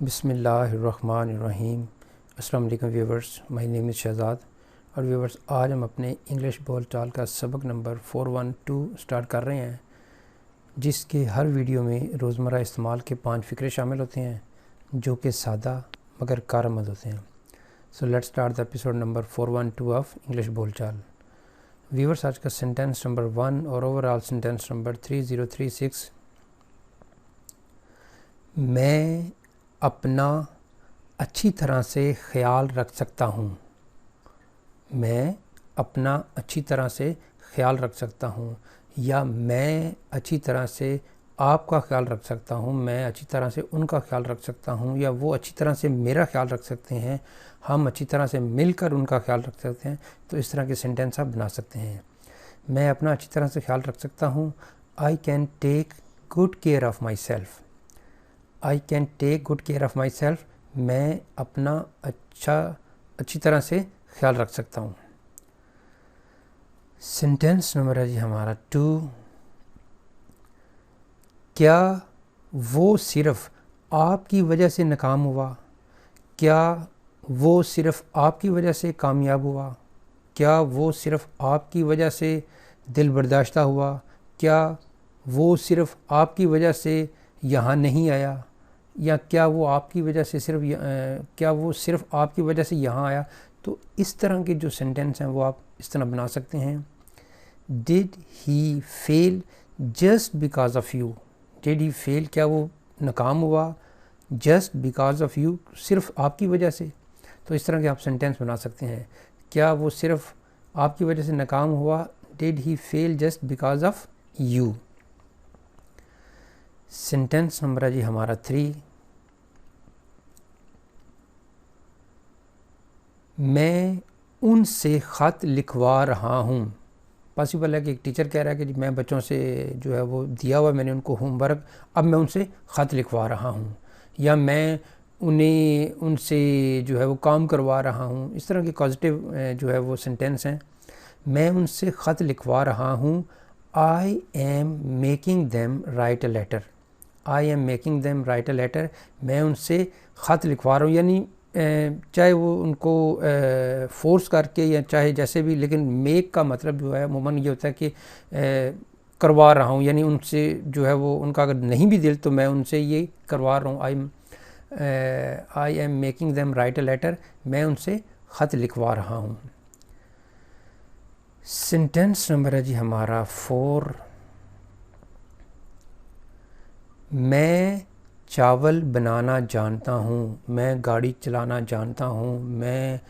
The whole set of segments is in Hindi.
बिस्मिल्लाहिर्रहमानिर्रहीम। अस्सलाम वालेकुम viewers, my name is Shahzad. और व्यूवर्स, आज हम अपने इंग्लिश बोल चाल का सबक नंबर 412 स्टार्ट कर रहे हैं, जिसके हर वीडियो में रोज़मर्रा इस्तेमाल के 5 फ़िक्रे शामिल होते हैं जो कि सादा मगर कारआमद होते हैं। So let's start the episode number 412 of English बोल चाल। व्यूवर्स, आज का सेंटेंस नंबर 1 और ओवरऑल सेंटेंस नंबर 3036। मैं अपना अच्छी तरह से ख्याल रख सकता हूँ। मैं अपना अच्छी तरह से ख्याल रख सकता हूँ, या मैं अच्छी तरह से आपका ख्याल रख सकता हूँ, मैं अच्छी तरह से उनका ख्याल रख सकता हूँ, या वो अच्छी तरह से मेरा ख्याल रख सकते हैं, हम अच्छी तरह से मिलकर उनका ख्याल रख सकते हैं। तो इस तरह के सेंटेंस आप बना सकते हैं। मैं अपना अच्छी तरह से ख्याल रख सकता हूँ। I can take good care of myself. I can take good care of myself. मैं अपना अच्छी तरह से ख्याल रख सकता हूँ। सेंटेंस नंबर है जी हमारा 2। क्या वो सिर्फ़ आपकी वजह से नाकाम हुआ? क्या वो सिर्फ़ आपकी वजह से कामयाब हुआ? क्या वो सिर्फ़ आपकी वजह से दिल बर्दाश्ता हुआ? क्या वो सिर्फ़ आपकी वजह से यहाँ नहीं आया? या क्या वो आपकी वजह से क्या वो सिर्फ़ आपकी वजह से यहाँ आया? तो इस तरह के जो सेंटेंस हैं वो आप इस तरह बना सकते हैं। Did he fail just because of you? Did he fail, क्या वो नाकाम हुआ जस्ट बिकॉज ऑफ़ यू, सिर्फ़ आपकी वजह से? तो इस तरह के आप सेंटेंस बना सकते हैं। क्या वो सिर्फ़ आपकी वजह से नाकाम हुआ? Did he fail just because of you. Sentence number है जी हमारा 3। मैं उनसे ख़त लिखवा रहा हूँ। पॉसिबल है कि एक टीचर कह रहा है कि मैं बच्चों से जो है वो दिया हुआ, मैंने उनको होमवर्क, अब मैं उनसे ख़त लिखवा रहा हूँ, या मैं उनसे जो है वो काम करवा रहा हूँ। इस तरह के पॉजिटिव जो है वो सेंटेंस हैं। मैं उनसे ख़त लिखवा रहा हूँ। I am making them write a letter. I am making them write a letter. मैं उनसे ख़त लिखवा रहा हूँ, यानी चाहे वो उनको फोर्स करके या चाहे जैसे भी, लेकिन मेक का मतलब जो है अमूमन ये होता है कि करवा रहा हूँ, यानी उनसे जो है वो, उनका अगर नहीं भी दिल तो मैं उनसे ये करवा रहा हूँ। I am making them write a letter. मैं उनसे ख़त लिखवा रहा हूँ। सेंटेंस नंबर है जी हमारा 4। मैं चावल बनाना जानता हूँ। मैं गाड़ी चलाना जानता हूँ। मैं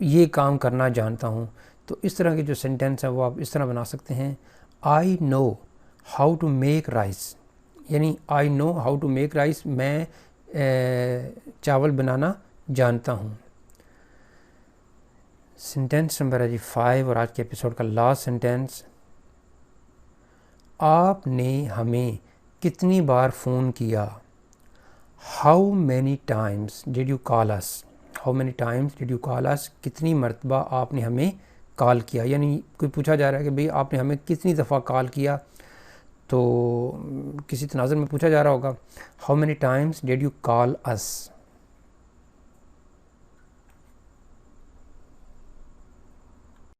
ये काम करना जानता हूँ। तो इस तरह के जो सेंटेंस हैं वो आप इस तरह बना सकते हैं। I know how to make rice, यानी I know how to make rice, मैं चावल बनाना जानता हूँ। सेंटेंस नंबर है जी 5 और आज के एपिसोड का लास्ट सेंटेंस। आपने हमें कितनी बार फ़ोन किया? How many times did you call us? How many times did you call अस? कितनी मरतबा आपने हमें कॉल किया, यानी कोई पूछा जा रहा है कि भाई आपने हमें कितनी दफ़ा कॉल किया, तो किसी तनाज़ुर में पूछा जा रहा होगा how many times did you call us.